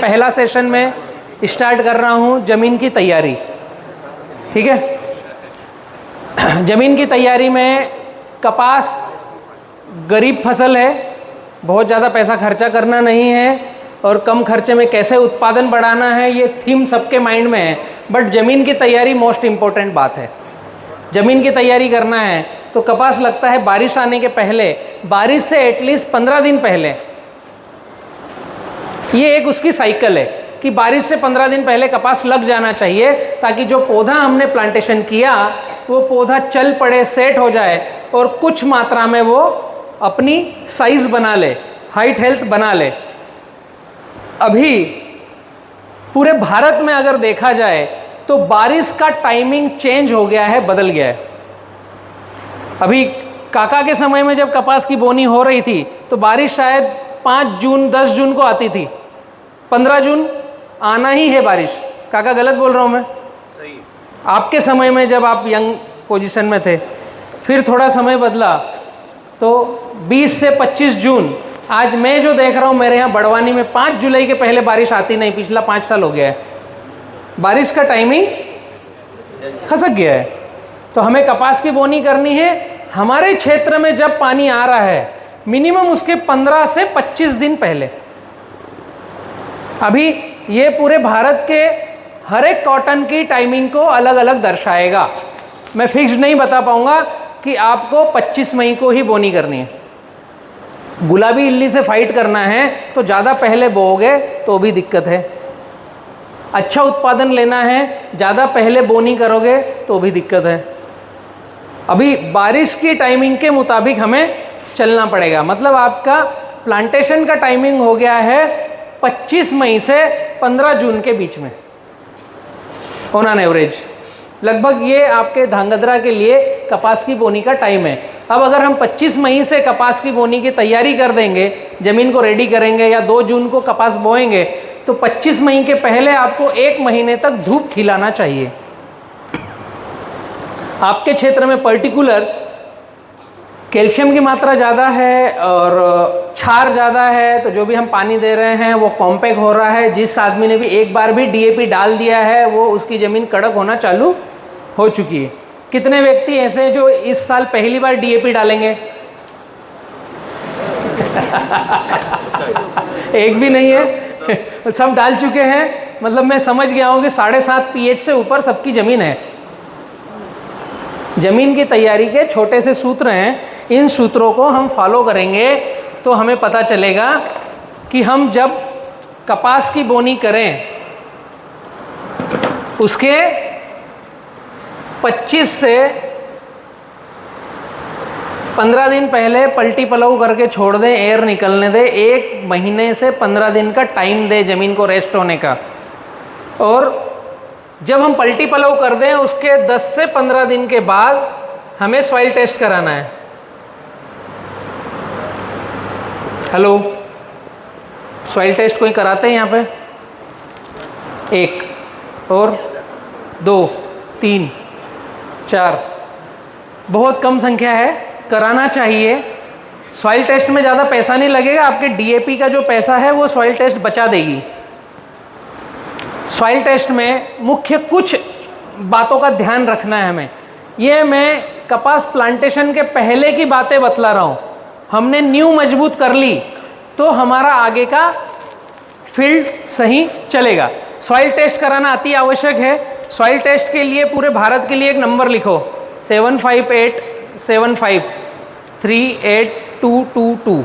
पहला सेशन में स्टार्ट कर रहा हूँ ज़मीन की तैयारी। ठीक है, ज़मीन की तैयारी में कपास गरीब फसल है, बहुत ज़्यादा पैसा खर्चा करना नहीं है और कम खर्चे में कैसे उत्पादन बढ़ाना है, ये थीम सबके माइंड में है। बट ज़मीन की तैयारी मोस्ट इम्पोर्टेंट बात है। ज़मीन की तैयारी करना है तो कपास लगता है बारिश आने के पहले, बारिश से एटलीस्ट 15 दिन पहले। ये एक उसकी साइकिल है कि बारिश से 15 दिन पहले कपास लग जाना चाहिए, ताकि जो पौधा हमने प्लांटेशन किया वो पौधा चल पड़े, सेट हो जाए और कुछ मात्रा में वो अपनी साइज बना ले, हाइट हेल्थ बना ले। अभी पूरे भारत में अगर देखा जाए तो बारिश का टाइमिंग चेंज हो गया है, बदल गया है। अभी काका के समय में जब कपास की बोनी हो रही थी तो बारिश शायद 5 जून 10 जून को आती थी, 15 जून आना ही है बारिश। काका गलत बोल रहा हूँ मैं? सही। आपके समय में जब आप यंग पोजीशन में थे, फिर थोड़ा समय बदला तो 20 से 25 जून। आज मैं जो देख रहा हूँ मेरे यहाँ बड़वानी में 5 जुलाई के पहले बारिश आती नहीं, पिछला 5 साल हो गया है। बारिश का टाइमिंग खसक गया है। तो हमें कपास की बोनी करनी है, हमारे क्षेत्र में जब पानी आ रहा है मिनिमम उसके 15 से 25 दिन पहले। अभी ये पूरे भारत के हर एक कॉटन की टाइमिंग को अलग अलग दर्शाएगा। मैं फिक्स नहीं बता पाऊंगा कि आपको 25 मई को ही बोनी करनी है। गुलाबी इल्ली से फाइट करना है तो ज़्यादा पहले बोओगे तो भी दिक्कत है। अच्छा उत्पादन लेना है, ज़्यादा पहले बोनी करोगे तो भी दिक्कत है। अभी बारिश की टाइमिंग के मुताबिक हमें चलना पड़ेगा। मतलब आपका प्लांटेशन का टाइमिंग हो गया है 25 मई से 15 जून के बीच में ऑन एन एवरेज। लगभग ये आपके धांगध्रा के लिए कपास की बोनी का टाइम है। अब अगर हम 25 मई से कपास की बोनी की तैयारी कर देंगे, ज़मीन को रेडी करेंगे या 2 जून को कपास बोएंगे, तो 25 मई के पहले आपको 1 महीने तक धूप खिलाना चाहिए। आपके क्षेत्र में पर्टिकुलर कैल्शियम की मात्रा ज़्यादा है और क्षार ज़्यादा है, तो जो भी हम पानी दे रहे हैं वो कॉम्पैक्ट हो रहा है। जिस आदमी ने भी एक बार भी डीएपी डाल दिया है वो उसकी ज़मीन कड़क होना चालू हो चुकी है। कितने व्यक्ति ऐसे हैं जो इस साल पहली बार डीएपी डालेंगे? एक भी नहीं है, सब डाल चुके हैं। मतलब मैं समझ गया हूँ कि 7.5 pH से ऊपर सबकी ज़मीन है। ज़मीन की तैयारी के छोटे से सूत्र हैं, इन सूत्रों को हम फॉलो करेंगे तो हमें पता चलेगा कि हम जब कपास की बोनी करें उसके 25 से 15 दिन पहले पलटी पलऊ करके छोड़ दें, एयर निकलने दें। 1 महीने से 15 दिन का टाइम दें ज़मीन को रेस्ट होने का। और जब हम पलटी पलऊ कर दें उसके 10 से 15 दिन के बाद हमें सॉइल टेस्ट कराना है। हेलो, सॉइल टेस्ट कोई कराते हैं यहाँ पे? 1 और 2 3 4, बहुत कम संख्या है, कराना चाहिए। सॉइल टेस्ट में ज़्यादा पैसा नहीं लगेगा, आपके डीएपी का जो पैसा है वो सॉइल टेस्ट बचा देगी। सॉइल टेस्ट में मुख्य कुछ बातों का ध्यान रखना है हमें। ये मैं कपास प्लांटेशन के पहले की बातें बतला रहा हूँ। हमने नींव मजबूत कर ली तो हमारा आगे का फील्ड सही चलेगा। सॉइल टेस्ट कराना अति आवश्यक है। सॉइल टेस्ट के लिए पूरे भारत के लिए एक नंबर लिखो, 7587538222।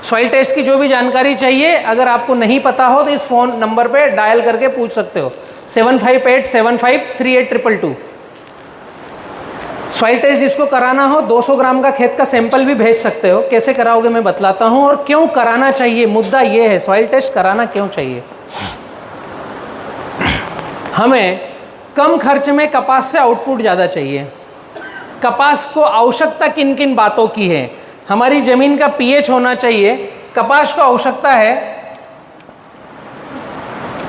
सॉइल टेस्ट की जो भी जानकारी चाहिए, अगर आपको नहीं पता हो तो इस फ़ोन नंबर पे डायल करके पूछ सकते हो, 7587538222। सॉइल टेस्ट जिसको कराना हो 200 ग्राम का खेत का सैंपल भी भेज सकते हो। कैसे कराओगे मैं बतलाता हूँ और क्यों कराना चाहिए। मुद्दा ये है सॉइल टेस्ट कराना क्यों चाहिए। हमें कम खर्च में कपास से आउटपुट ज़्यादा चाहिए। कपास को आवश्यकता किन किन बातों की है? हमारी ज़मीन का पीएच होना चाहिए। कपास को आवश्यकता है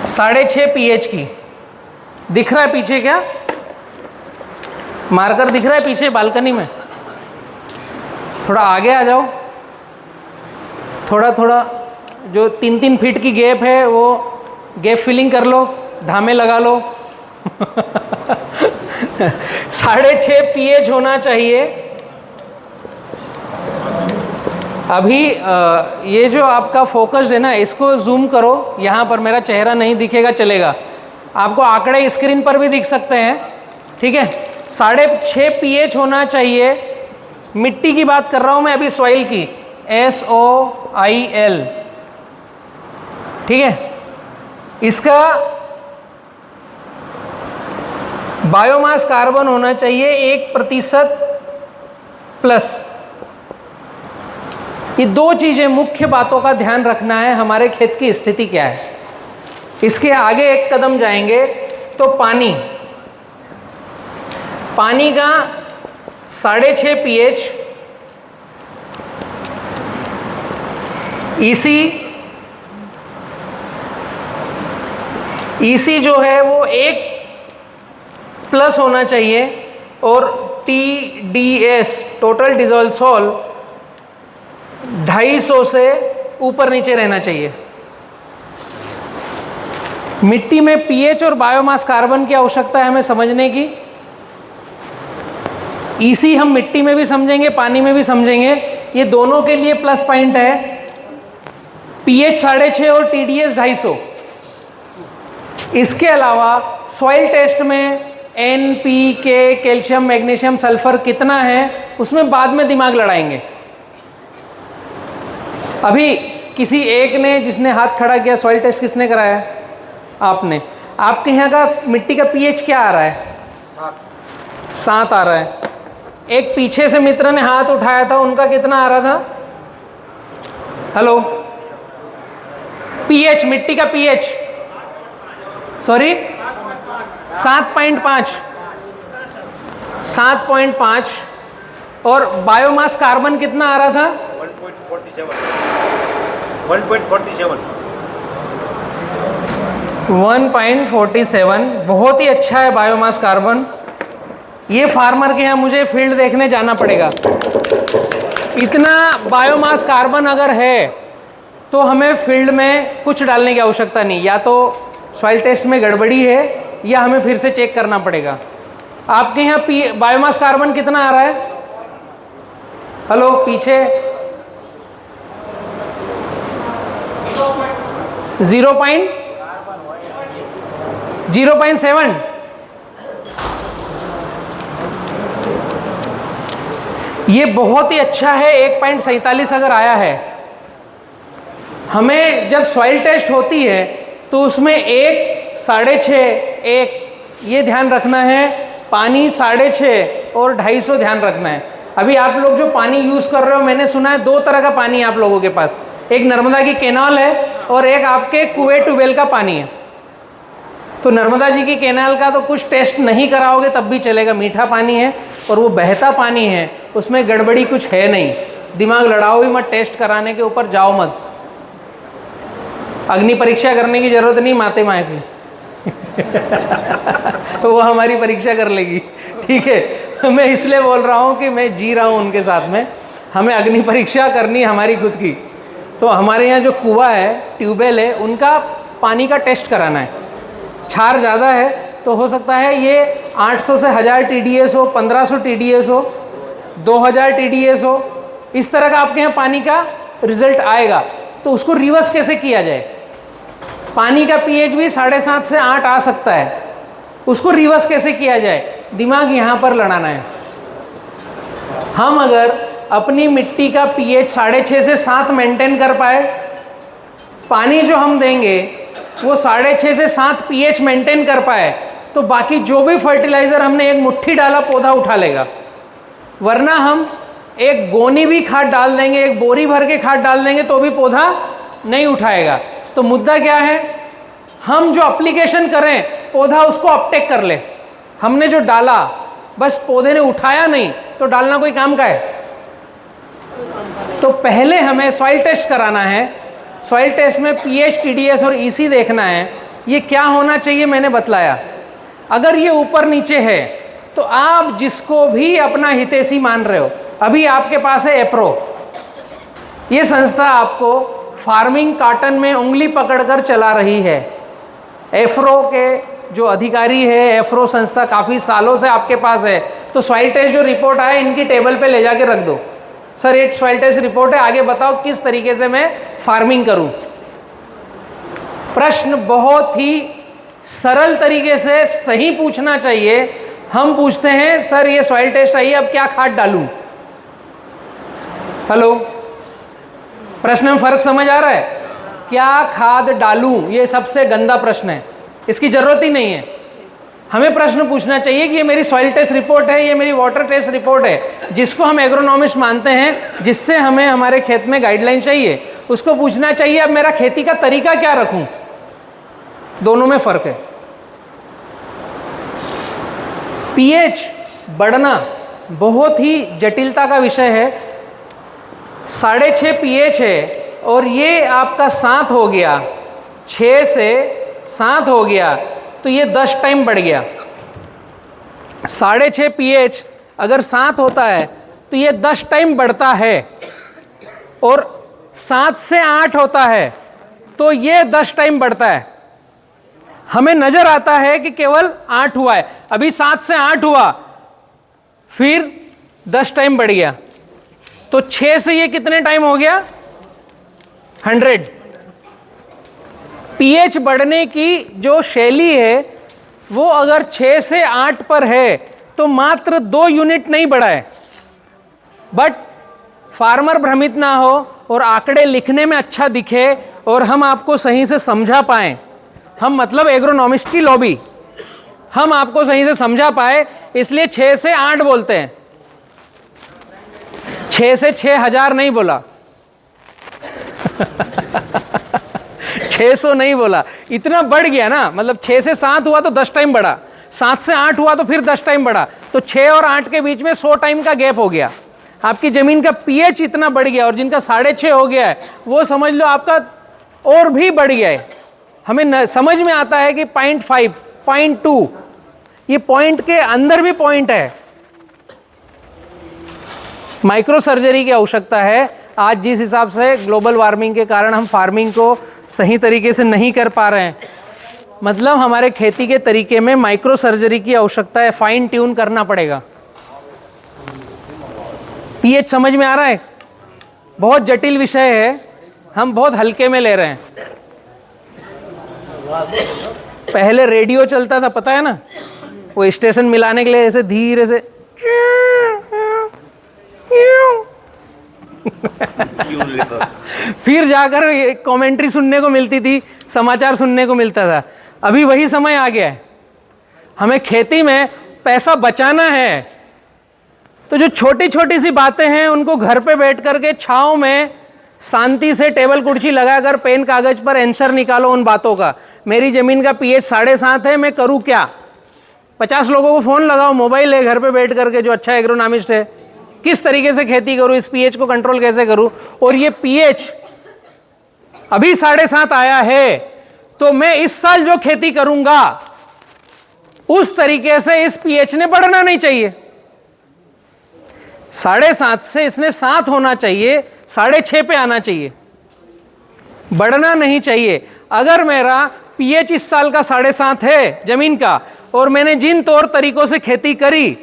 6.5 pH की। दिख रहा है पीछे क्या? मार्कर दिख रहा है पीछे बालकनी में? थोड़ा आगे आ जाओ, थोड़ा जो 3-3 फीट की गैप है वो गैप फिलिंग कर लो, ढामे लगा लो। 6.5 pH होना चाहिए। अभी ये जो आपका फोकस है ना, इसको जूम करो, यहाँ पर मेरा चेहरा नहीं दिखेगा, चलेगा, आपको आंकड़े स्क्रीन पर भी दिख सकते हैं, ठीक है। 6.5 pH होना चाहिए। मिट्टी की बात कर रहा हूँ मैं अभी, सॉइल की, SOIL, ठीक है। इसका बायोमास कार्बन होना चाहिए 1% प्लस। ये 2 चीज़ें मुख्य बातों का ध्यान रखना है, हमारे खेत की स्थिति क्या है। इसके आगे एक कदम जाएंगे तो पानी का 6.5 pH, EC जो है वो 1+ होना चाहिए, और TDS टोटल डिजोल्व सॉल्व 250 से ऊपर नीचे रहना चाहिए। मिट्टी में पीएच और बायोमास कार्बन की आवश्यकता है हमें समझने की। EC हम मिट्टी में भी समझेंगे, पानी में भी समझेंगे, ये दोनों के लिए प्लस पॉइंट है। पीएच 6.5 और TDS 250। इसके अलावा सॉइल टेस्ट में NPK, कैल्शियम, मैग्नीशियम, सल्फर कितना है उसमें बाद में दिमाग लड़ाएंगे। अभी किसी एक ने, जिसने हाथ खड़ा किया, सॉइल टेस्ट किसने कराया? आपने। आपके यहाँ का मिट्टी का पीएच क्या आ रहा है? 7 आ रहा है। एक पीछे से मित्र ने हाथ उठाया था, उनका कितना आ रहा था? हेलो, पीएच, मिट्टी का पीएच, सॉरी 7.5, 7.5। और बायोमास कार्बन कितना आ रहा था? 1.47। बहुत ही अच्छा है बायोमास कार्बन। ये फार्मर के यहाँ मुझे फील्ड देखने जाना पड़ेगा। इतना बायोमास कार्बन अगर है तो हमें फील्ड में कुछ डालने की आवश्यकता नहीं, या तो सॉइल टेस्ट में गड़बड़ी है या हमें फिर से चेक करना पड़ेगा। आपके यहाँ बायोमास कार्बन कितना आ रहा है? हेलो, पीछे 0.7। ये बहुत ही अच्छा है। 1.47 अगर आया है, हमें जब सॉइल टेस्ट होती है तो उसमें 1, 6.5, 1 ये ध्यान रखना है, पानी 6.5 और 250 ध्यान रखना है। अभी आप लोग जो पानी यूज़ कर रहे हो, मैंने सुना है 2 तरह का पानी आप लोगों के पास, एक नर्मदा की कैनाल है और एक आपके कुएं ट्यूबवेल का पानी है। तो नर्मदा जी की कैनाल का तो कुछ टेस्ट नहीं कराओगे तब भी चलेगा, मीठा पानी है और वो बहता पानी है, उसमें गड़बड़ी कुछ है नहीं। दिमाग लड़ाओ ही मत, टेस्ट कराने के ऊपर जाओ मत। अग्नि परीक्षा करने की जरूरत नहीं माते माए की। तो वो हमारी परीक्षा कर लेगी, ठीक है। मैं इसलिए बोल रहा हूँ कि मैं जी रहा हूँ उनके साथ में। हमें अग्नि परीक्षा करनी हमारी खुद की। तो हमारे यहाँ जो कुआं है, ट्यूबवेल है, उनका पानी का टेस्ट कराना है। क्षार ज़्यादा है तो हो सकता है ये 800 से 1000 TDS हो, 1500 TDS हो, 2000 TDS हो, इस तरह का आपके यहाँ पानी का रिजल्ट आएगा। तो उसको रिवर्स कैसे किया जाए? पानी का पीएच भी 7.5 से 8 आ सकता है, उसको रिवर्स कैसे किया जाए? दिमाग यहाँ पर लड़ाना है। हम अगर अपनी मिट्टी का पीएच 6.5 से 7 मेंटेन कर पाए, पानी जो हम देंगे वो 6.5 से 7 पीएच मेंटेन कर पाए, तो बाकी जो भी फर्टिलाइज़र हमने एक मुट्ठी डाला, पौधा उठा लेगा। वरना हम एक गोनी भी खाद डाल देंगे, एक बोरी भर के खाद डाल देंगे तो भी पौधा नहीं उठाएगा। तो मुद्दा क्या है? हम जो एप्लीकेशन करें, पौधा उसको अपटेक कर ले। हमने जो डाला, बस पौधे ने उठाया नहीं, तो डालना कोई काम का है? तो पहले हमें सॉइल टेस्ट कराना है। सॉइल टेस्ट में पीएच, TDS और EC देखना है। ये क्या होना चाहिए मैंने बतलाया। अगर ये ऊपर नीचे है तो आप जिसको भी अपना हितैषी मान रहे हो, अभी आपके पास है एप्रो, ये संस्था आपको फार्मिंग कॉटन में उंगली पकड़कर चला रही है। एफ्रो के जो अधिकारी है, एफ्रो संस्था काफ़ी सालों से आपके पास है, तो सॉइल टेस्ट जो रिपोर्ट आए इनकी टेबल पे ले जाके रख दो, सर ये सॉइल टेस्ट रिपोर्ट है, आगे बताओ किस तरीके से मैं फार्मिंग करूं। प्रश्न बहुत ही सरल तरीके से सही पूछना चाहिए। हम पूछते हैं सर ये सॉइल टेस्ट आई है, अब क्या खाद डालूं। हेलो, प्रश्न में फर्क समझ आ रहा है? क्या खाद डालूं, ये सबसे गंदा प्रश्न है, इसकी जरूरत ही नहीं है। हमें प्रश्न पूछना चाहिए कि ये मेरी सॉइल टेस्ट रिपोर्ट है, ये मेरी वाटर टेस्ट रिपोर्ट है, जिसको हम एग्रोनॉमिस्ट मानते हैं, जिससे हमें हमारे खेत में गाइडलाइन चाहिए, उसको पूछना चाहिए अब मेरा खेती का तरीका क्या रखूं। दोनों में फर्क है। पीएच बढ़ना बहुत ही जटिलता का विषय है। 6.5 पीएच है और ये आपका 7 हो गया, 6 से 7 हो गया, तो ये 10 टाइम बढ़ गया। 6.5 पीएच अगर 7 होता है तो ये 10 टाइम बढ़ता है, और 7 से 8 होता है तो ये 10 टाइम बढ़ता है। हमें नजर आता है कि केवल 8 हुआ है, अभी 7 से 8 हुआ, फिर 10 टाइम बढ़ गया, तो 6 से ये कितने टाइम हो गया? 100। पीएच बढ़ने की जो शैली है वो अगर 6 से 8 पर है तो मात्र 2 यूनिट नहीं बढ़ा है। बट फार्मर भ्रमित ना हो और आंकड़े लिखने में अच्छा दिखे और हम आपको सही से समझा पाएं, हम मतलब एग्रोनॉमिस्ट की लॉबी, हम आपको सही से समझा पाए, इसलिए 6 से 8 बोलते हैं, 6 से 6000 नहीं बोला 600 नहीं बोला, इतना बढ़ गया ना। मतलब 6 से 7 हुआ तो 10 टाइम बढ़ा, 7 से 8 हुआ तो फिर 10 टाइम बढ़ा, तो 6 और 8 के बीच में 100 टाइम का गैप हो गया। आपकी जमीन का पीएच इतना बढ़ गया, और जिनका 6.5 हो गया है वो समझ लो आपका और भी बढ़ गया है। हमें समझ में आता है कि 0.5, 0.2, ये पॉइंट के अंदर भी पॉइंट है। माइक्रो सर्जरी की आवश्यकता है। आज जिस हिसाब से ग्लोबल वार्मिंग के कारण हम फार्मिंग को सही तरीके से नहीं कर पा रहे हैं, मतलब हमारे खेती के तरीके में माइक्रो सर्जरी की आवश्यकता है, फाइन ट्यून करना पड़ेगा। पीएच समझ में आ रहा है? बहुत जटिल विषय है, हम बहुत हल्के में ले रहे हैं। पहले रेडियो चलता था, पता है ना, वो स्टेशन मिलाने के लिए ऐसे धीरे से फिर जाकर कमेंट्री सुनने को मिलती थी, समाचार सुनने को मिलता था। अभी वही समय आ गया है। हमें खेती में पैसा बचाना है, तो जो छोटी छोटी सी बातें हैं उनको घर पे बैठ करके छांव में शांति से टेबल कुर्सी लगाकर पेन कागज पर आंसर निकालो उन बातों का। मेरी जमीन का पीएच 7.5 है, मैं करूँ क्या? 50 लोगों को फोन लगाओ, मोबाइल है घर पे बैठ करके, जो अच्छा एग्रोनॉमिस्ट है, किस तरीके से खेती करूं, इस पीएच को कंट्रोल कैसे करूं। और ये पीएच अभी 7.5 आया है, तो मैं इस साल जो खेती करूंगा उस तरीके से इस पीएच ने बढ़ना नहीं चाहिए। 7.5 से इसने 7 होना चाहिए, 6.5 पे आना चाहिए, बढ़ना नहीं चाहिए। अगर मेरा पीएच इस साल का 7.5 है जमीन का, और मैंने जिन तौर तरीकों से खेती करी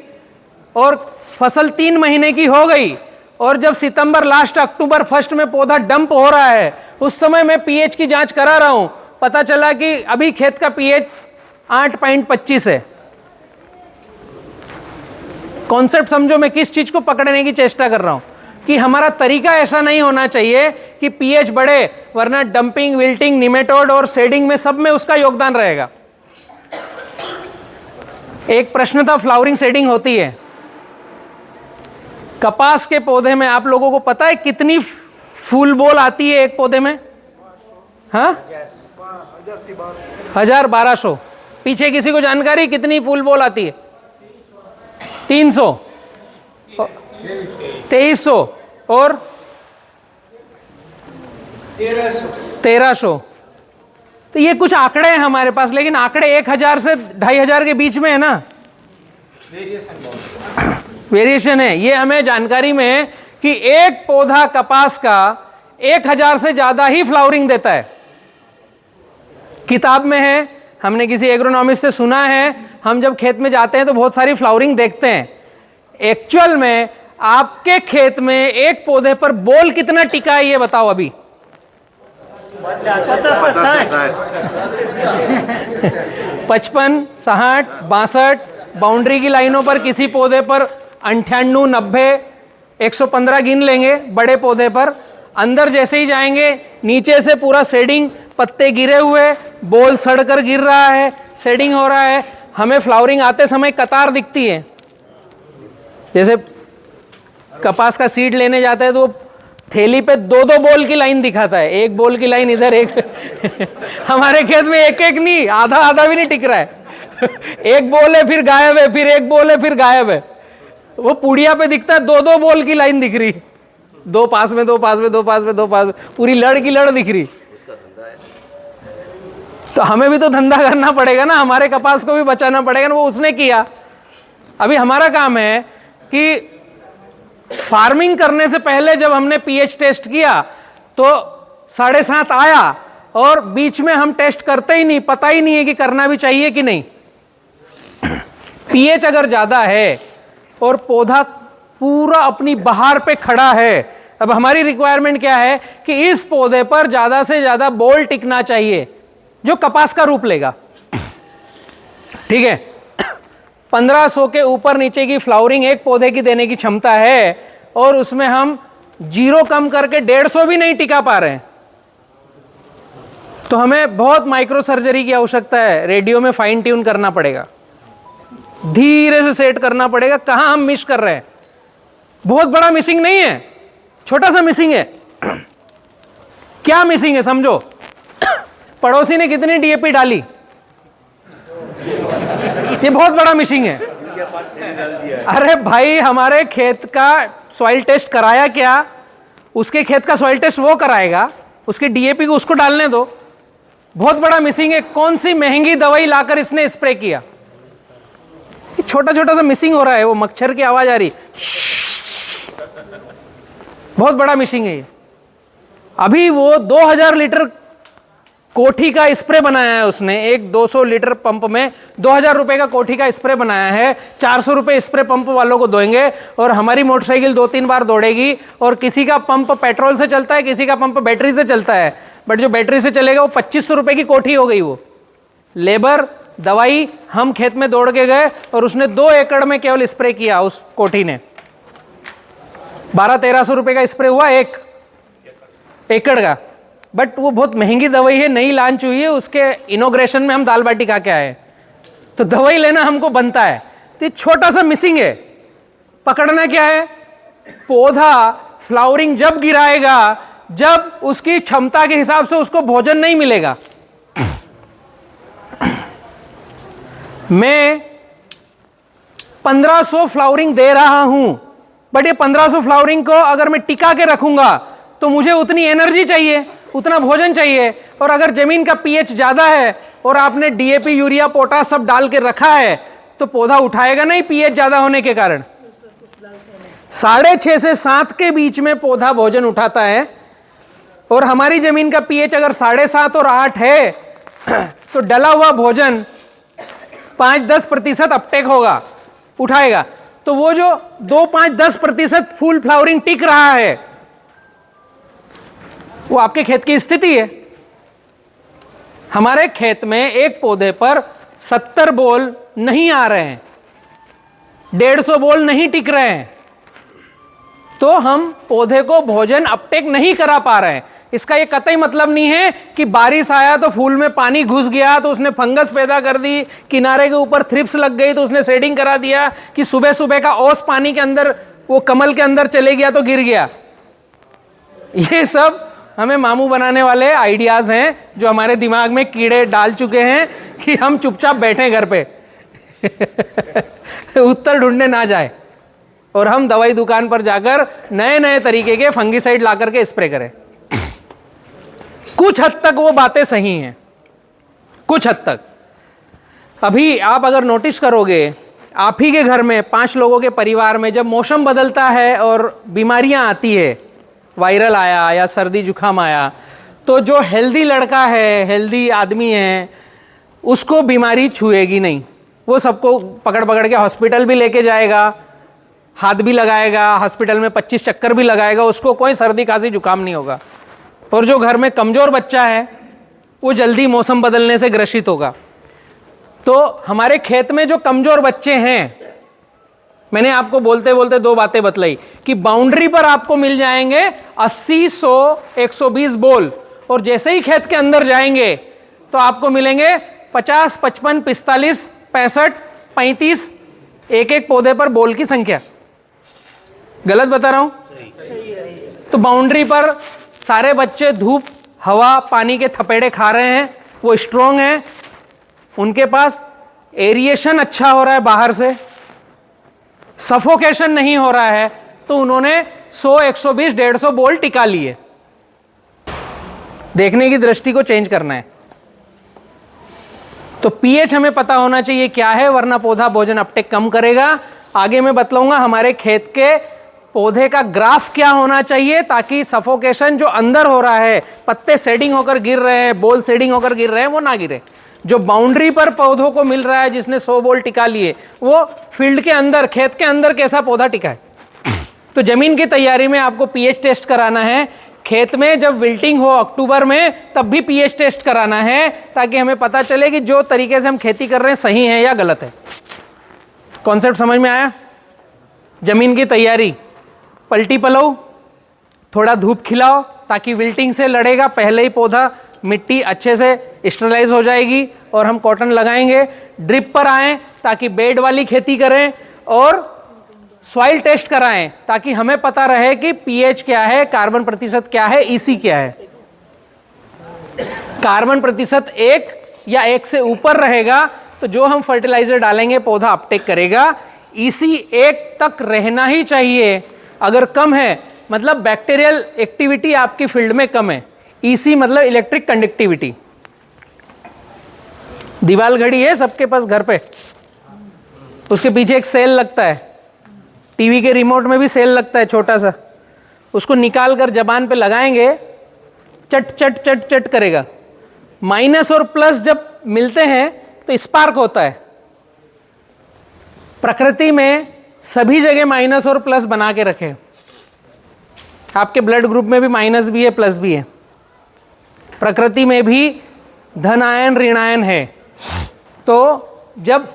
और फसल 3 महीने की हो गई, और जब सितंबर लास्ट अक्टूबर फर्स्ट में पौधा डंप हो रहा है, उस समय मैं पीएच की जांच करा रहा हूं, पता चला कि अभी खेत का पीएच 8.25 है। कॉन्सेप्ट समझो, मैं किस चीज को पकड़ने की चेष्टा कर रहा हूं, कि हमारा तरीका ऐसा नहीं होना चाहिए कि पीएच बढ़े, वरना डंपिंग, विल्टिंग, निमेटोड और शेडिंग में सब में उसका योगदान रहेगा। एक प्रश्न था, फ्लावरिंग शेडिंग होती है कपास के पौधे में, आप लोगों को पता है कितनी फूल बोल आती है एक पौधे में? हाँ, 1000-1200। पीछे किसी को जानकारी कितनी फूल बोल आती है? 300, 2300 और 1300। तो ये कुछ आंकड़े हैं हमारे पास, लेकिन आंकड़े 1000 से 2500 के बीच में है ना, वेरिएशन है। ये हमें जानकारी में है कि एक पौधा कपास का 1000 से ज़्यादा ही फ्लावरिंग देता है। किताब में है, हमने किसी एग्रोनॉमिस्ट से सुना है, हम जब खेत में जाते हैं तो बहुत सारी फ्लावरिंग देखते हैं। एक्चुअल में आपके खेत में एक पौधे पर बोल कितना टिका है ये बताओ अभी? 55, 60, 62, बाउंड्री की लाइनों पर किसी पौधे पर 98, 90, 115 गिन लेंगे बड़े पौधे पर। अंदर जैसे ही जाएंगे नीचे से पूरा शेडिंग, पत्ते गिरे हुए, बोल सड़कर गिर रहा है, शेडिंग हो रहा है। हमें फ्लावरिंग आते समय कतार दिखती है, जैसे कपास का सीड लेने जाते हैं तो थैली पे 2-2 बोल की लाइन दिखाता है, एक बोल की लाइन इधर एक हमारे खेत में एक एक नहीं, आधा आधा भी नहीं टिक रहा है एक बोल है फिर गायब है, फिर एक बोल है फिर गायब है। वो पुड़िया पे दिखता है 2-2 बोल की लाइन दिख रही, 2 पास में 2 पास में 2 पास में 2 पास में, पूरी लड़ की लड़ दिख रही। तो हमें भी तो धंधा करना पड़ेगा ना, हमारे कपास को भी बचाना पड़ेगा ना, वो उसने किया। अभी हमारा काम है कि फार्मिंग करने से पहले जब हमने पीएच टेस्ट किया तो 7.5 आया, और बीच में हम टेस्ट करते ही नहीं, पता ही नहीं है कि करना भी चाहिए कि नहीं। पीएच अगर ज्यादा है और पौधा पूरा अपनी बहार पे खड़ा है, अब हमारी रिक्वायरमेंट क्या है कि इस पौधे पर ज्यादा से ज्यादा बोल टिकना चाहिए जो कपास का रूप लेगा। ठीक है, 1500 के ऊपर नीचे की फ्लावरिंग एक पौधे की देने की क्षमता है, और उसमें हम 0 कम करके 150 भी नहीं टिका पा रहे हैं। तो हमें बहुत माइक्रो सर्जरी की आवश्यकता है, रेडियो में फाइन ट्यून करना पड़ेगा, धीरे से सेट करना पड़ेगा कहां हम मिस कर रहे हैं। बहुत बड़ा मिसिंग नहीं है, छोटा सा मिसिंग है। क्या मिसिंग है समझो, पड़ोसी ने कितनी डीएपी डाली, ये बहुत बड़ा मिसिंग है। अरे भाई हमारे खेत का सॉइल टेस्ट कराया क्या, उसके खेत का सॉइल टेस्ट वो कराएगा, उसकी डीएपी को उसको डालने दो। बहुत बड़ा मिसिंग है, कौन सी महंगी दवाई लाकर इसने स्प्रे किया, छोटा छोटा सा मिसिंग हो रहा है, वो मच्छर की आवाज आ रही, बहुत बड़ा मिसिंग है ये। अभी वो 2000 लीटर कोठी का स्प्रे बनाया है उसने, एक 200 लीटर पंप में 2000 रुपए का कोठी का स्प्रे बनाया है। 400 रुपए स्प्रे पंप वालों को देंगे, और हमारी मोटरसाइकिल 2-3 बार दौड़ेगी। और किसी का पंप पेट्रोल से चलता है, किसी का पंप बैटरी से चलता है, बट जो बैटरी से चलेगा वो 2500 रुपए की कोठी हो गई। वो लेबर, दवाई, हम खेत में दौड़ के गए और उसने 2 एकड़ में केवल स्प्रे किया, उस कोठी ने 1200-1300 रुपए का स्प्रे हुआ 1 एकड़ का। बट वो बहुत महंगी दवाई है, नई लॉन्च हुई है, उसके इनोग्रेशन में हम दाल बाटी खा के आए, तो दवाई लेना हमको बनता है। तो छोटा सा मिसिंग है, पकड़ना क्या है, पौधा फ्लावरिंग जब गिराएगा जब उसकी क्षमता के हिसाब से उसको भोजन नहीं मिलेगा। मैं 1500 फ्लावरिंग दे रहा हूं, बट ये 1500 फ्लावरिंग को अगर मैं टिका के रखूंगा तो मुझे उतनी एनर्जी चाहिए, उतना भोजन चाहिए। और अगर जमीन का पीएच ज्यादा है और आपने डीएपी, यूरिया, पोटाश सब डाल के रखा है तो पौधा उठाएगा नहीं, पीएच ज्यादा होने के कारण। 6.5 से 7 के बीच में पौधा भोजन उठाता है, और हमारी जमीन का पीएच अगर 7.5 और 8 है तो डला हुआ भोजन 5-10% अपटेक होगा, उठाएगा। तो वो जो 2-5-10% फुल फ्लावरिंग टिक रहा है वो आपके खेत की स्थिति है। हमारे खेत में एक पौधे पर 70 बोल नहीं आ रहे हैं, 150 बोल नहीं टिक रहे हैं, तो हम पौधे को भोजन अपटेक नहीं करा पा रहे हैं। इसका ये कतई मतलब नहीं है कि बारिश आया तो फूल में पानी घुस गया तो उसने फंगस पैदा कर दी, किनारे के ऊपर थ्रिप्स लग गई तो उसने शेडिंग करा दिया, कि सुबह सुबह का ओस पानी के अंदर, वो कमल के अंदर चले गया तो गिर गया। ये सब हमें मामू बनाने वाले आइडियाज हैं जो हमारे दिमाग में कीड़े डाल चुके हैं कि हम चुपचाप बैठे घर पे उत्तर ढूंढने ना जाए, और हम दवाई दुकान पर जाकर नए नए तरीके के फंगिसाइड ला करके स्प्रे करें। कुछ हद तक वो बातें सही हैं, कुछ हद तक। अभी आप अगर नोटिस करोगे, आप ही के घर में 5 लोगों के परिवार में जब मौसम बदलता है और बीमारियां आती है वायरल आया या सर्दी जुकाम आया, तो जो हेल्दी लड़का है, हेल्दी आदमी है, उसको बीमारी छुएगी नहीं। वो सबको पकड़ पकड़ के हॉस्पिटल भी लेके जाएगा, हाथ भी लगाएगा, हॉस्पिटल में 25 चक्कर भी लगाएगा, उसको कोई सर्दी खांसी जुकाम नहीं होगा। और जो घर में कमज़ोर बच्चा है वो जल्दी मौसम बदलने से ग्रसित होगा। तो हमारे खेत में जो कमज़ोर बच्चे हैं, मैंने आपको बोलते बोलते 2 बातें बतलाई कि बाउंड्री पर आपको मिल जाएंगे 80, 100, 120 बॉल, और जैसे ही खेत के अंदर जाएंगे तो आपको मिलेंगे 50, 55, 45, 65, 35 एक एक पौधे पर बॉल की संख्या। गलत बता रहा हूं? तो बाउंड्री पर सारे बच्चे धूप, हवा, पानी के थपेड़े खा रहे हैं, वो स्ट्रोंग हैं, उनके पास एरिएशन अच्छा हो रहा है, बाहर से सफोकेशन नहीं हो रहा है, तो उन्होंने 100, 120, 150 बॉल टिका लिए। देखने की दृष्टि को चेंज करना है। तो पीएच हमें पता होना चाहिए क्या है, वरना पौधा भोजन अपटेक कम करेगा। आगे मैं बतलाऊंगा हमारे खेत के पौधे का ग्राफ क्या होना चाहिए, ताकि सफोकेशन जो अंदर हो रहा है, पत्ते शेडिंग होकर गिर रहे हैं, बॉल शेडिंग होकर गिर रहे हैं, वो ना गिरे। जो बाउंड्री पर पौधों को मिल रहा है, जिसने 100 बॉल टिका लिए, वो फील्ड के अंदर, खेत के अंदर कैसा पौधा टिका है। तो जमीन की तैयारी में आपको पीएच टेस्ट कराना है। खेत में जब विल्टिंग हो अक्टूबर में, तब भी पीएच टेस्ट कराना है, ताकि हमें पता चले कि जो तरीके से हम खेती कर रहे हैं सही है या गलत है। कॉन्सेप्ट समझ में आया? जमीन की तैयारी, पलटी पलाओ, थोड़ा धूप खिलाओ ताकि विल्टिंग से लड़ेगा पहले ही पौधा, मिट्टी अच्छे से स्टरलाइज हो जाएगी और हम कॉटन लगाएंगे। ड्रिप पर आएँ ताकि बेड वाली खेती करें, और सॉइल टेस्ट कराएं ताकि हमें पता रहे कि पीएच क्या है, कार्बन प्रतिशत क्या है, ईसी क्या है। कार्बन प्रतिशत 1 या 1 से ऊपर रहेगा तो जो हम फर्टिलाइजर डालेंगे पौधा अपटेक करेगा। ईसी 1 तक रहना ही चाहिए। अगर कम है मतलब बैक्टीरियल एक्टिविटी आपकी फील्ड में कम है। ईसी मतलब इलेक्ट्रिक कंडक्टिविटी। दीवाल घड़ी है सबके पास घर पे, उसके पीछे एक सेल लगता है, टीवी के रिमोट में भी सेल लगता है छोटा सा, उसको निकाल कर जबान पे लगाएंगे, चट चट चट चट करेगा। माइनस और प्लस जब मिलते हैं तो स्पार्क होता है। प्रकृति में सभी जगह माइनस और प्लस बना के रखे। आपके ब्लड ग्रुप में भी माइनस भी है, प्लस भी है। प्रकृति में भी धन आयन ऋण आयन है। तो जब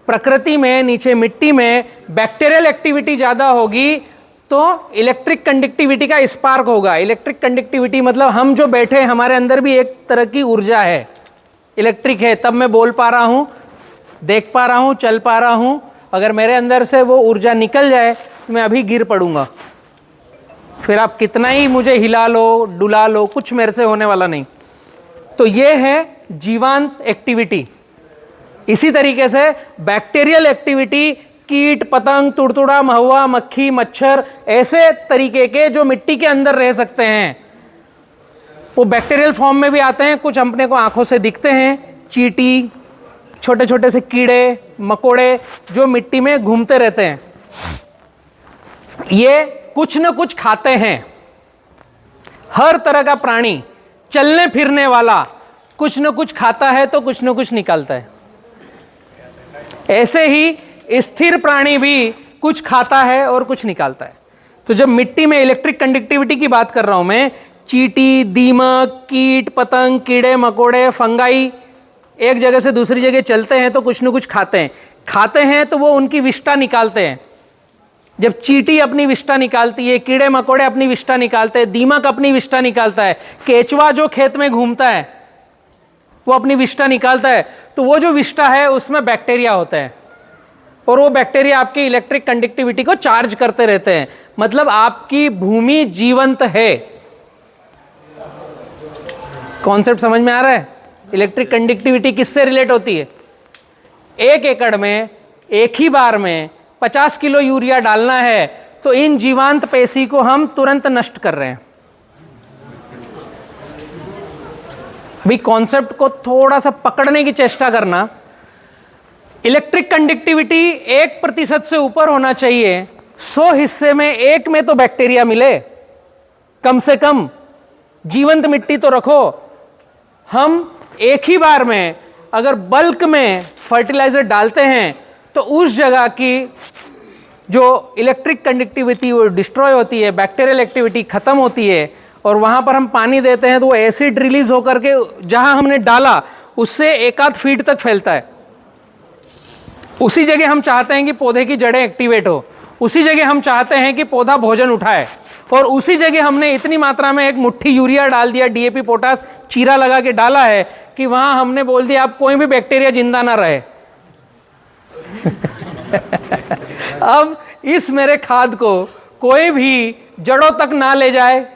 प्रकृति में, नीचे मिट्टी में बैक्टीरियल एक्टिविटी ज़्यादा होगी तो इलेक्ट्रिक कंडक्टिविटी का स्पार्क होगा। इलेक्ट्रिक कंडक्टिविटी मतलब हम जो बैठे, हमारे अंदर भी एक तरह की ऊर्जा है, इलेक्ट्रिक है, तब मैं बोल पा रहा हूँ, देख पा रहा हूँ, चल पा रहा हूँ। अगर मेरे अंदर से वो ऊर्जा निकल जाए तो मैं अभी गिर पड़ूंगा। फिर आप कितना ही मुझे हिला लो, डुला लो, कुछ मेरे से होने वाला नहीं। तो ये है जीवांत एक्टिविटी। इसी तरीके से बैक्टीरियल एक्टिविटी, कीट पतंग, तुड़तुड़ा, महुआ, मक्खी, मच्छर, ऐसे तरीके के जो मिट्टी के अंदर रह सकते हैं, वो बैक्टीरियल फॉर्म में भी आते हैं। कुछ अपने को आंखों से दिखते हैं, चींटी, छोटे छोटे से कीड़े मकोड़े जो मिट्टी में घूमते रहते हैं। ये कुछ न कुछ खाते हैं। हर तरह का प्राणी चलने फिरने वाला कुछ न कुछ खाता है तो कुछ न कुछ निकालता है। ऐसे ही स्थिर प्राणी भी कुछ खाता है और कुछ निकालता है। तो जब मिट्टी में इलेक्ट्रिक कंडक्टिविटी की बात कर रहा हूं मैं, चींटी, दीमक, कीट पतंग, कीड़े मकोड़े, फंगाई एक जगह से दूसरी जगह चलते हैं तो कुछ न कुछ खाते हैं तो वो उनकी विष्ठा निकालते हैं। जब चींटी अपनी विष्ठा निकालती है, कीड़े मकोड़े अपनी विष्ठा निकालते हैं, दीमक अपनी विष्ठा निकालता है, केचुआ जो खेत में घूमता है वो अपनी विष्ठा निकालता है, तो वो जो विष्ठा है उसमें बैक्टीरिया होता है और वो बैक्टीरिया आपकी इलेक्ट्रिक कंडक्टिविटी को चार्ज करते रहते हैं। मतलब आपकी भूमि जीवंत है। कॉन्सेप्ट समझ में आ रहा है? इलेक्ट्रिक कंडक्टिविटी किससे रिलेट होती है? 1 एकड़ में एक ही बार में 50 किलो यूरिया डालना है तो इन जीवांत पेशी को हम तुरंत नष्ट कर रहे हैं। अभी कॉन्सेप्ट को थोड़ा सा पकड़ने की चेष्टा करना। इलेक्ट्रिक कंडक्टिविटी 1% से ऊपर होना चाहिए। 100 हिस्से में 1 में तो बैक्टीरिया मिले। कम से कम जीवंत मिट्टी तो रखो। हम एक ही बार में अगर बल्क में फर्टिलाइजर डालते हैं तो उस जगह की जो इलेक्ट्रिक कंडक्टिविटी वो डिस्ट्रॉय होती है, बैक्टीरियल एक्टिविटी खत्म होती है, और वहाँ पर हम पानी देते हैं तो वो एसिड रिलीज होकर के जहाँ हमने डाला उससे 1-8 फीट तक फैलता है। उसी जगह हम चाहते हैं कि पौधे की जड़ें एक्टिवेट हो, उसी जगह हम चाहते हैं कि पौधा भोजन उठाए, और उसी जगह हमने इतनी मात्रा में एक मुट्ठी यूरिया डाल दिया, डीएपी पोटास चीरा लगा के डाला है कि वहाँ हमने बोल दिया अब कोई भी बैक्टीरिया जिंदा ना रहे। अब इस मेरे खाद को कोई भी जड़ों तक ना ले जाए,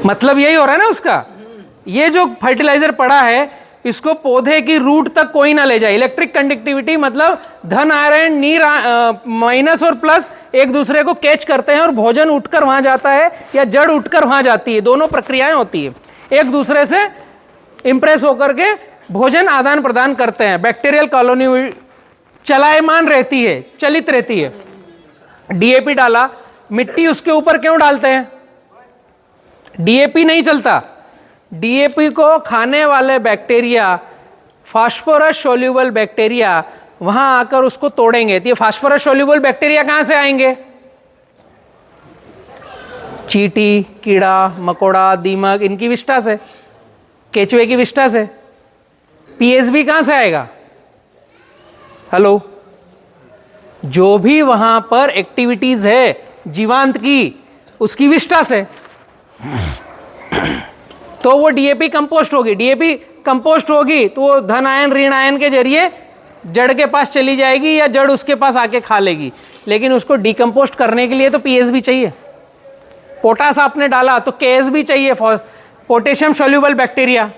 मतलब यही हो रहा है ना उसका। ये जो फर्टिलाइजर पड़ा है इसको पौधे की रूट तक कोई ना ले जाए। इलेक्ट्रिक कंडक्टिविटी मतलब धन आयरन नीर माइनस और प्लस एक दूसरे को कैच करते हैं और भोजन उठकर वहां जाता है या जड़ उठकर वहां जाती है, दोनों प्रक्रियाएं होती है, एक दूसरे से इंप्रेस होकर के भोजन आदान प्रदान करते हैं। बैक्टीरियल कॉलोनी चलायमान रहती है, चलित रहती है। डीएपी डाला, मिट्टी उसके ऊपर क्यों डालते हैं? डीएपी नहीं चलता। डीएपी को खाने वाले बैक्टीरिया, फास्फोरस सोल्यूबल बैक्टीरिया वहां आकर उसको तोड़ेंगे। तो ये फास्फोरस सोल्यूबल बैक्टीरिया कहां से आएंगे? चींटी, कीड़ा मकोड़ा, दीमक, इनकी विष्ठा से, केचुए की विष्ठा से। पीएसबी कहां से आएगा? हेलो, जो भी वहां पर एक्टिविटीज है जीवांत की, उसकी विष्ठा से। तो वो डीएपी कंपोस्ट होगी। डीएपी कंपोस्ट होगी तो वो धन आयन ऋण आयन के जरिए जड़ के पास चली जाएगी या जड़ उसके पास आके खा लेगी। लेकिन उसको डिकम्पोस्ट करने के लिए तो पीएसबी चाहिए। पोटास आपने डाला तो केएसबी चाहिए, पोटेशियम सोल्यूबल बैक्टीरिया।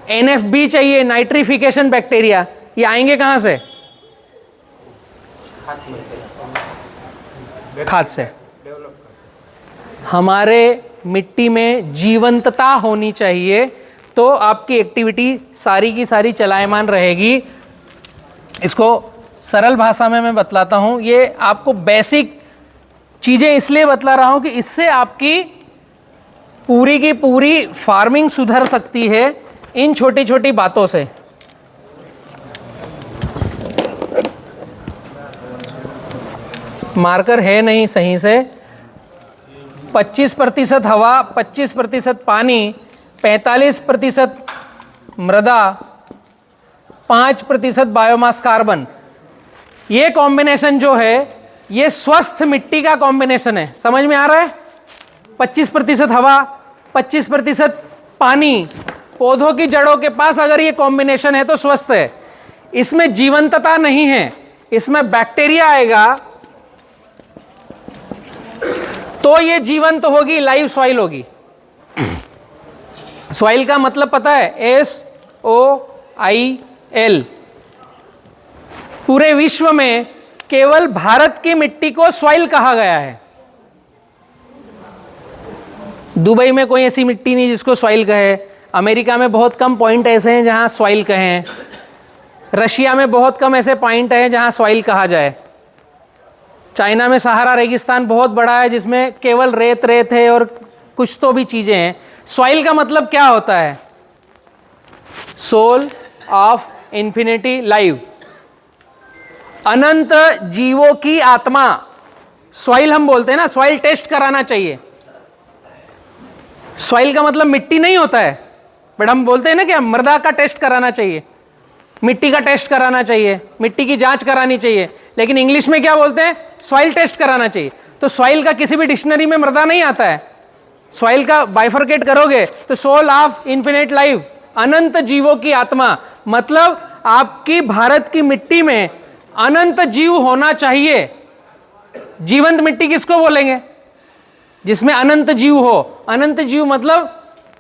एनएफबी चाहिए, नाइट्रिफिकेशन बैक्टीरिया। ये आएंगे कहां से? खाद से। हमारे मिट्टी में जीवंतता होनी चाहिए तो आपकी एक्टिविटी सारी की सारी चलायमान रहेगी। इसको सरल भाषा में मैं बतलाता हूँ। ये आपको बेसिक चीज़ें इसलिए बतला रहा हूँ कि इससे आपकी पूरी की पूरी फार्मिंग सुधर सकती है इन छोटी छोटी बातों से। मार्कर है नहीं सही से। 25% हवा, 25% पानी, 45% मृदा, 5% बायोमास कार्बन। ये कॉम्बिनेशन जो है ये स्वस्थ मिट्टी का कॉम्बिनेशन है। समझ में आ रहा है? 25% हवा, 25% पानी, पौधों की जड़ों के पास अगर ये कॉम्बिनेशन है तो स्वस्थ है। इसमें जीवंतता नहीं है, इसमें बैक्टीरिया आएगा तो ये जीवंत होगी, लाइव सॉइल होगी। सॉइल का मतलब पता है? SOIL। पूरे विश्व में केवल भारत की मिट्टी को सॉइल कहा गया है। दुबई में कोई ऐसी मिट्टी नहीं जिसको सॉइल कहे। अमेरिका में बहुत कम पॉइंट ऐसे हैं जहां सॉइल कहें। रशिया में बहुत कम ऐसे पॉइंट हैं जहां सॉइल कहा जाए। चाइना में सहारा रेगिस्तान बहुत बड़ा है जिसमें केवल रेत रेत है और कुछ तो भी चीजें हैं। सॉइल का मतलब क्या होता है? सोल ऑफ इंफिनिटी लाइव, अनंत जीवों की आत्मा। सॉइल हम बोलते हैं ना, सॉइल टेस्ट कराना चाहिए। सॉइल का मतलब मिट्टी नहीं होता है, बट हम बोलते हैं ना कि मृदा का टेस्ट कराना चाहिए, मिट्टी का टेस्ट कराना चाहिए, मिट्टी की जांच करानी चाहिए। लेकिन इंग्लिश में क्या बोलते हैं? सॉइल टेस्ट कराना चाहिए। तो सॉइल का किसी भी डिक्शनरी में मृदा नहीं आता है। सॉइल का बाइफरकेट करोगे तो सोल ऑफ इन्फिनिट लाइफ, अनंत जीवों की आत्मा। मतलब आपकी भारत की मिट्टी में अनंत जीव होना चाहिए। जीवंत मिट्टी किसको बोलेंगे? जिसमें अनंत जीव हो। अनंत जीव मतलब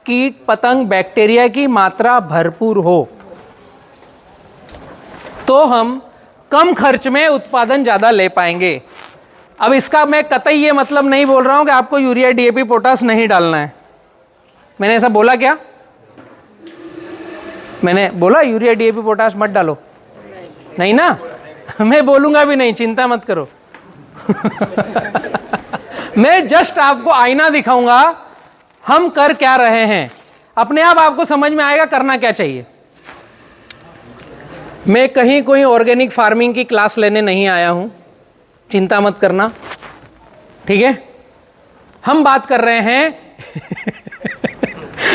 कीट पतंग बैक्टीरिया की मात्रा भरपूर हो, तो हम कम खर्च में उत्पादन ज्यादा ले पाएंगे। अब इसका मैं कतई ये मतलब नहीं बोल रहा हूं कि आपको यूरिया डीएपी पोटास नहीं डालना है। मैंने ऐसा बोला क्या? मैंने बोला यूरिया डीएपी पोटास मत डालो? नहीं ना, मैं बोलूंगा भी नहीं, चिंता मत करो। मैं जस्ट आपको आईना दिखाऊंगा हम कर क्या रहे हैं, अपने आप आपको समझ में आएगा करना क्या चाहिए। मैं कहीं कोई ऑर्गेनिक फार्मिंग की क्लास लेने नहीं आया हूं, चिंता मत करना, ठीक है। हम बात कर रहे हैं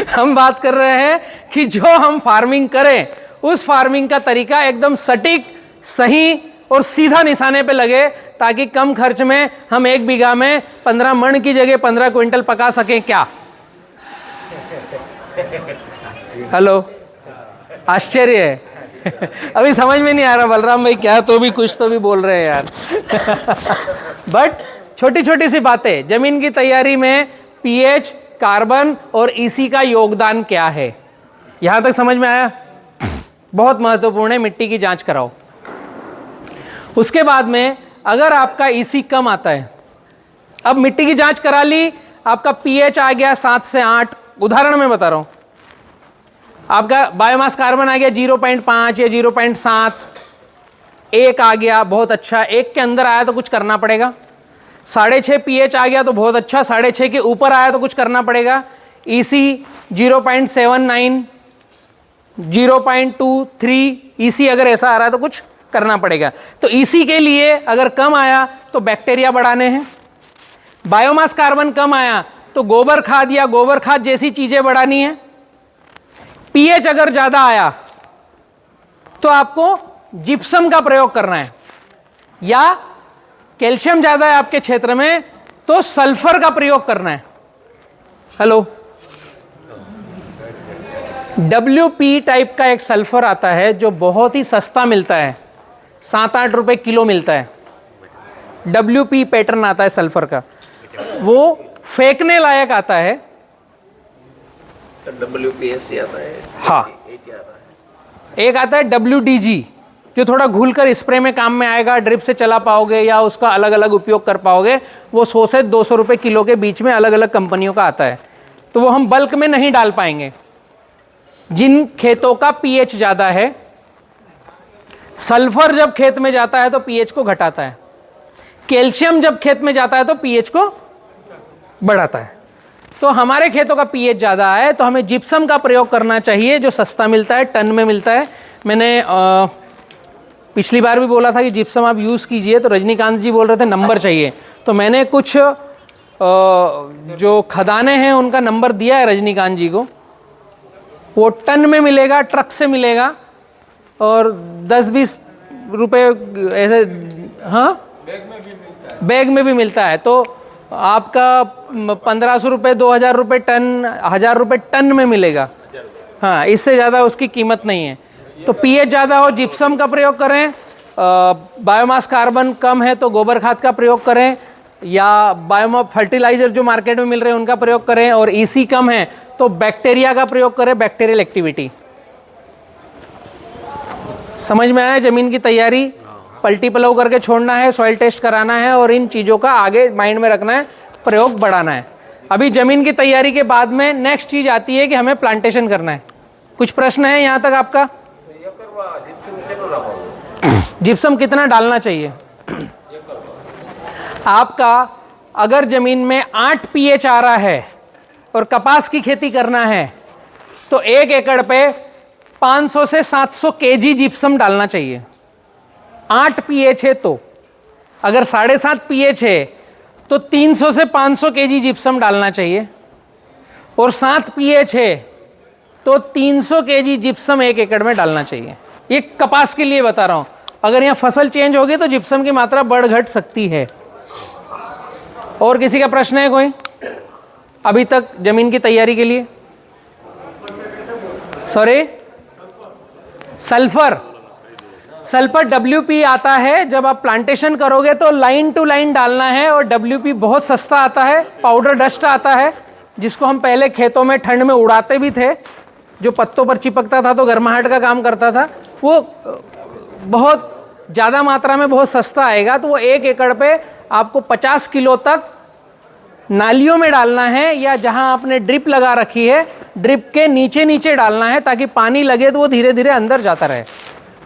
हम बात कर रहे हैं कि जो हम फार्मिंग करें उस फार्मिंग का तरीका एकदम सटीक, सही और सीधा निशाने पे लगे, ताकि कम खर्च में हम 1 बीघा में 15 मण की जगह 15 क्विंटल पका सकें। क्या हेलो, आश्चर्य है अभी समझ में नहीं आ रहा बलराम भाई क्या, तो भी कुछ तो भी बोल रहे हैं यार बट छोटी छोटी सी बातें, जमीन की तैयारी में पीएच, कार्बन और ईसी का योगदान क्या है, यहां तक समझ में आया। बहुत महत्वपूर्ण है, मिट्टी की जांच कराओ। उसके बाद में अगर आपका ईसी कम आता है, अब मिट्टी की जांच करा ली, आपका पीएच आ गया 7 से 8, उदाहरण में बता रहा हूं, आपका बायोमास कार्बन आ गया 0.5 या 0.7, 1 आ गया, बहुत अच्छा, 1 के अंदर आया तो कुछ करना पड़ेगा। 6.5 पीएच आ गया तो बहुत अच्छा, 6.5 के ऊपर आया तो कुछ करना पड़ेगा। ईसी 0.79, 0.23 ईसी अगर ऐसा आ रहा है तो कुछ करना पड़ेगा। तो ईसी के लिए अगर कम आया तो बैक्टीरिया बढ़ाने हैं, बायोमास कार्बन कम आया तो गोबर खाद या गोबर खाद जैसी चीजें बढ़ानी है। पीएच अगर ज्यादा आया तो आपको जिप्सम का प्रयोग करना है, या कैल्शियम ज्यादा है आपके क्षेत्र में तो सल्फर का प्रयोग करना है। हेलो, WP टाइप का एक सल्फर आता है जो बहुत ही सस्ता मिलता है, 7-8 रुपए किलो मिलता है। WP पैटर्न आता है सल्फर का, वो फेंकने लायक आता है। WPSC आता है, हाँ, एक आता है WDG जो थोड़ा घुल कर स्प्रे में काम में आएगा, ड्रिप से चला पाओगे या उसका अलग अलग उपयोग कर पाओगे। वो 100 से 200 रुपए किलो के बीच में अलग अलग कंपनियों का आता है, तो वो हम बल्क में नहीं डाल पाएंगे। जिन खेतों का पीएच ज्यादा है, सल्फर जब खेत में जाता है तो पीएच को घटाता है, कैल्शियम जब खेत में जाता है तो पीएच को बढ़ाता है। तो हमारे खेतों का पीएच ज़्यादा है तो हमें जिप्सम का प्रयोग करना चाहिए, जो सस्ता मिलता है, टन में मिलता है। मैंने पिछली बार भी बोला था कि जिप्सम आप यूज़ कीजिए, तो रजनीकांत जी बोल रहे थे नंबर चाहिए, तो मैंने कुछ जो खदाने हैं उनका नंबर दिया है रजनीकांत जी को। वो टन में मिलेगा, ट्रक से मिलेगा, और 10-20 रुपये ऐसे, हाँ बैग में भी मिलता है। तो आपका 1500 रुपये, 2000 रुपये टन, 1000 रुपये टन में मिलेगा। हाँ, इससे ज़्यादा उसकी कीमत नहीं है। तो पीएच ज़्यादा हो जिप्सम का प्रयोग करें, बायोमास कार्बन कम है तो गोबर खाद का प्रयोग करें, या बायोमास फर्टिलाइजर जो मार्केट में मिल रहे हैं उनका प्रयोग करें, और ईसी कम है तो बैक्टीरिया का प्रयोग करें, बैक्टीरियल एक्टिविटी। समझ में आया? जमीन की तैयारी पलटी पलव करके छोड़ना है, सॉइल टेस्ट कराना है, और इन चीज़ों का आगे माइंड में रखना है, प्रयोग बढ़ाना है। अभी जमीन की तैयारी के बाद में नेक्स्ट चीज़ आती है कि हमें प्लांटेशन करना है। कुछ प्रश्न है यहाँ तक आपका? जिप्सम कितना डालना चाहिए आपका? अगर जमीन में 8 पीएच आ रहा है और कपास की खेती करना है तो 1 एकड़ पे 500 से 700 केजी जिप्सम डालना चाहिए। 8 पीएच है तो, अगर 7.5 पीएच है तो 300 से 500 केजी जिप्सम डालना चाहिए, और 7 पीएच है तो 300 केजी जिप्सम 1 एकड़ में डालना चाहिए। ये कपास के लिए बता रहा हूं। अगर यहाँ फसल चेंज होगी तो जिप्सम की मात्रा बढ़ घट सकती है। और किसी का प्रश्न है कोई अभी तक जमीन की तैयारी के लिए? सॉरी, सल्फर WP आता है। जब आप प्लांटेशन करोगे तो लाइन टू लाइन डालना है, और WP बहुत सस्ता आता है। पाउडर डस्ट आता है जिसको हम पहले खेतों में ठंड में उड़ाते भी थे, जो पत्तों पर चिपकता था तो गर्माहट का काम करता था। वो बहुत ज़्यादा मात्रा में बहुत सस्ता आएगा। तो वो 1 एकड़ पे आपको 50 किलो तक नालियों में डालना है, या जहां आपने ड्रिप लगा रखी है ड्रिप के नीचे नीचे डालना है, ताकि पानी लगे तो वो धीरे धीरे अंदर जाता रहे।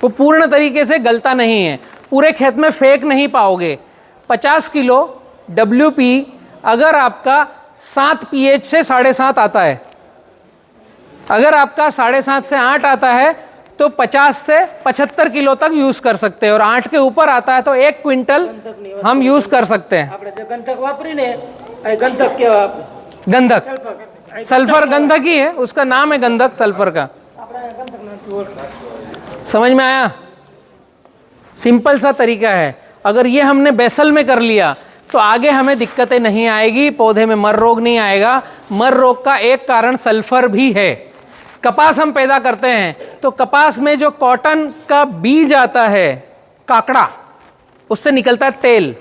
वो पूर्ण तरीके से गलता नहीं है, पूरे खेत में फेंक नहीं पाओगे। 50 किलो WP अगर आपका 7 pH से 7.5 आता है, अगर आपका 7.5 से 8 आता है तो 50 से 75 किलो तक यूज कर सकते हैं, और 8 के ऊपर आता है तो 1 क्विंटल हम यूज कर सकते हैं। गंधक, सल्फर गंधक ही है, उसका नाम है गंधक सल्फर का। समझ में आया? सिंपल सा तरीका है। अगर ये हमने बेसल में कर लिया तो आगे हमें दिक्कतें नहीं आएगी, पौधे में मर रोग नहीं आएगा। मर रोग का एक कारण सल्फर भी है। कपास हम पैदा करते हैं तो कपास में जो कॉटन का बीज आता है, काकड़ा, उससे निकलता है तेल,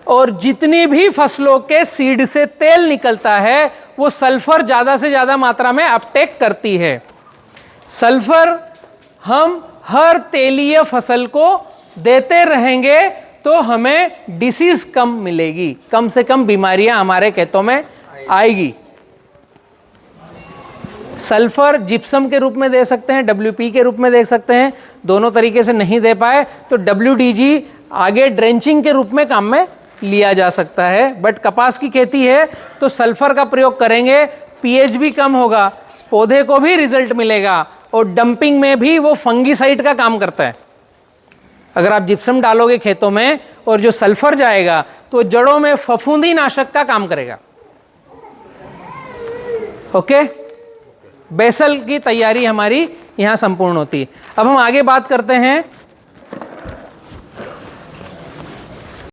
और जितनी भी फसलों के सीड से तेल निकलता है वो सल्फर ज़्यादा से ज़्यादा मात्रा में अपटेक करती है। सल्फर हम हर तेलीय फसल को देते रहेंगे तो हमें डिसीज कम मिलेगी, कम से कम बीमारियां हमारे खेतों में आएगी। सल्फर जिप्सम के रूप में दे सकते हैं, WP के रूप में दे सकते हैं। दोनों तरीके से नहीं दे पाए तो WDG आगे ड्रेंचिंग के रूप में काम में लिया जा सकता है। बट कपास की खेती है तो सल्फर का प्रयोग करेंगे, pH भी कम होगा, पौधे को भी रिजल्ट मिलेगा, और डंपिंग में भी वो फंगीसाइड का काम करता है। अगर आप जिप्सम डालोगे खेतों में और जो सल्फर जाएगा तो जड़ों में फफूंदी नाशक का काम करेगा। ओके, बेसल की तैयारी हमारी यहां संपूर्ण होती है। अब हम आगे बात करते हैं